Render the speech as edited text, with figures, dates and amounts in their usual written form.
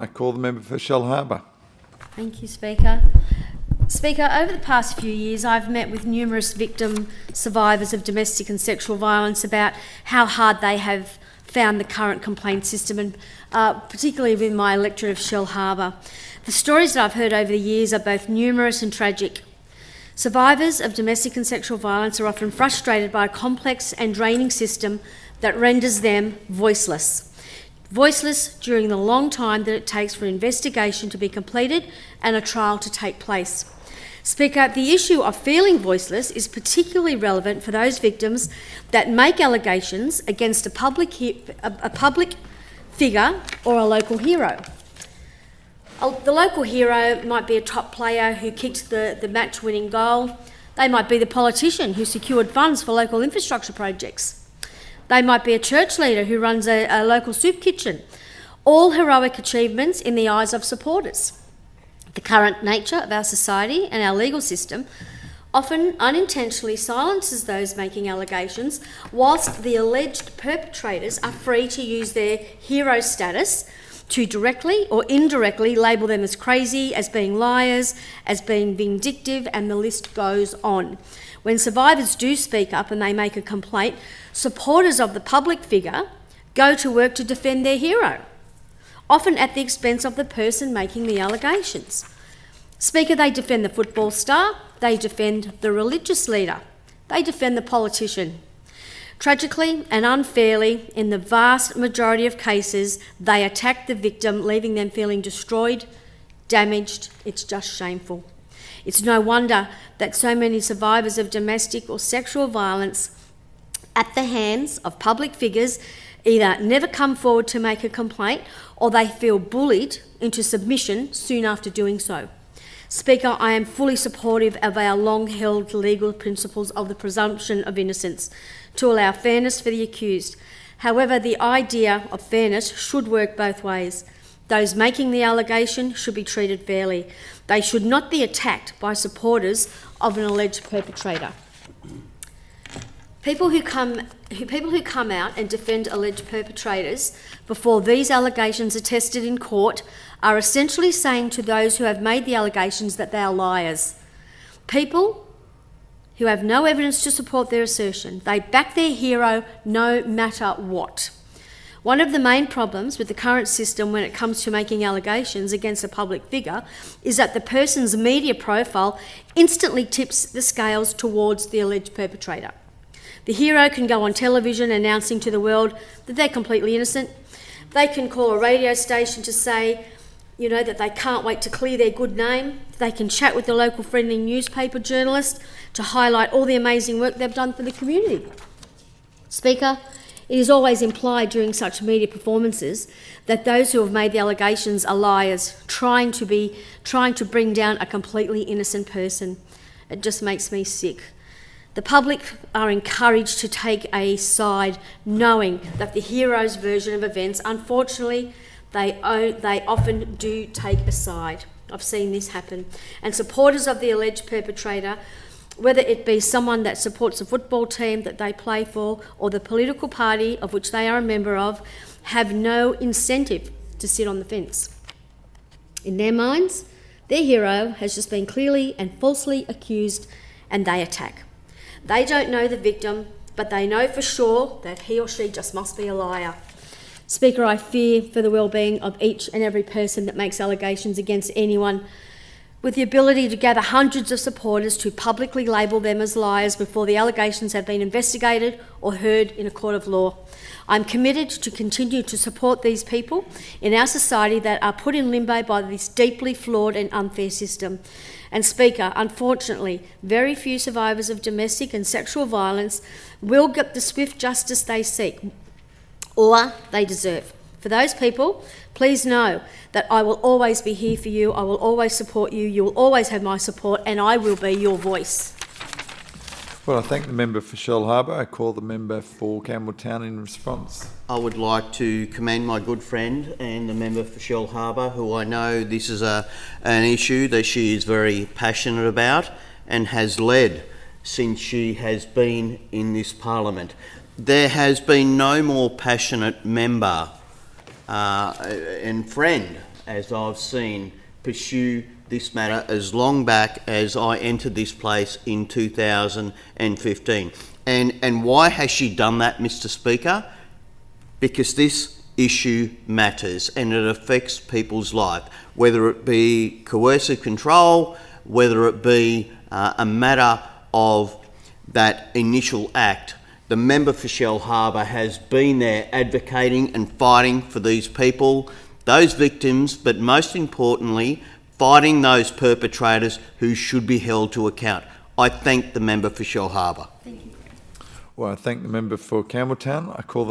I call the member for Shellharbour. Thank you, Speaker. Speaker, over the past few years I've met with numerous survivors of domestic and sexual violence about how hard they have found the current complaint system, and particularly within my electorate of Shellharbour. The stories that I've heard over the years are both numerous and tragic. Survivors of domestic and sexual violence are often frustrated by a complex and draining system that renders them voiceless. Voiceless during the long time that it takes for an investigation to be completed and a trial to take place. Speaker, the issue of feeling voiceless is particularly relevant for those victims that make allegations against a public figure or a local hero. The local hero might be a top player who kicked the match-winning goal. They might be the politician who secured funds for local infrastructure projects. They might be a church leader who runs a local soup kitchen. All heroic achievements in the eyes of supporters. The current nature of our society and our legal system often unintentionally silences those making allegations, whilst the alleged perpetrators are free to use their hero status to directly or indirectly label them as crazy, as being liars, as being vindictive, and the list goes on. When survivors do speak up and they make a complaint, supporters of the public figure go to work to defend their hero, often at the expense of the person making the allegations. Speaker, they defend the football star, they defend the religious leader, they defend the politician. Tragically and unfairly, in the vast majority of cases, they attack the victim, leaving them feeling destroyed, damaged. It's just shameful. It's no wonder that so many survivors of domestic or sexual violence at the hands of public figures either never come forward to make a complaint, or they feel bullied into submission soon after doing so. Speaker, I am fully supportive of our long-held legal principles of the presumption of innocence to allow fairness for the accused. However, the idea of fairness should work both ways. Those making the allegation should be treated fairly. They should not be attacked by supporters of an alleged perpetrator. People who come out and defend alleged perpetrators before these allegations are tested in court are essentially saying to those who have made the allegations that they are liars. People who have no evidence to support their assertion. They back their hero no matter what. One of the main problems with the current system when it comes to making allegations against a public figure is that the person's media profile instantly tips the scales towards the alleged perpetrator. The hero can go on television announcing to the world that they're completely innocent. They can call a radio station to say, that they can't wait to clear their good name. They can chat with the local friendly newspaper journalist to highlight all the amazing work they've done for the community. Speaker, it is always implied during such media performances that those who have made the allegations are liars, trying to bring down a completely innocent person. It just makes me sick. The public are encouraged to take a side, knowing that the hero's version of events, unfortunately, they often do take a side. I've seen this happen. And supporters of the alleged perpetrator, whether it be someone that supports a football team that they play for or the political party of which they are a member of, have no incentive to sit on the fence. In their minds, their hero has just been clearly and falsely accused, and they attack. They don't know the victim, but they know for sure that he or she just must be a liar. Speaker, I fear for the well-being of each and every person that makes allegations against anyone, with the ability to gather hundreds of supporters to publicly label them as liars before the allegations have been investigated or heard in a court of law. I'm committed to continue to support these people in our society that are put in limbo by this deeply flawed and unfair system. And Speaker, unfortunately, very few survivors of domestic and sexual violence will get the swift justice they seek or they deserve. For those people, please know that I will always be here for you, I will always support you, you will always have my support, and I will be your voice. Well, I thank the member for Shellharbour. I call the member for Campbelltown in response. I would like to commend my good friend and the member for Shellharbour, who I know this is an issue that she is very passionate about and has led since she has been in this parliament. There has been no more passionate member and friend as I've seen, pursue this matter as long back as I entered this place in 2015. And why has she done that, Mr. Speaker? Because this issue matters and it affects people's life, whether it be coercive control, whether it be a matter of that initial act. The member for Shellharbour has been there advocating and fighting for these people, those victims, but most importantly, fighting those perpetrators who should be held to account. I thank the member for Shellharbour. Thank you. Well, I thank the member for Campbelltown. I call the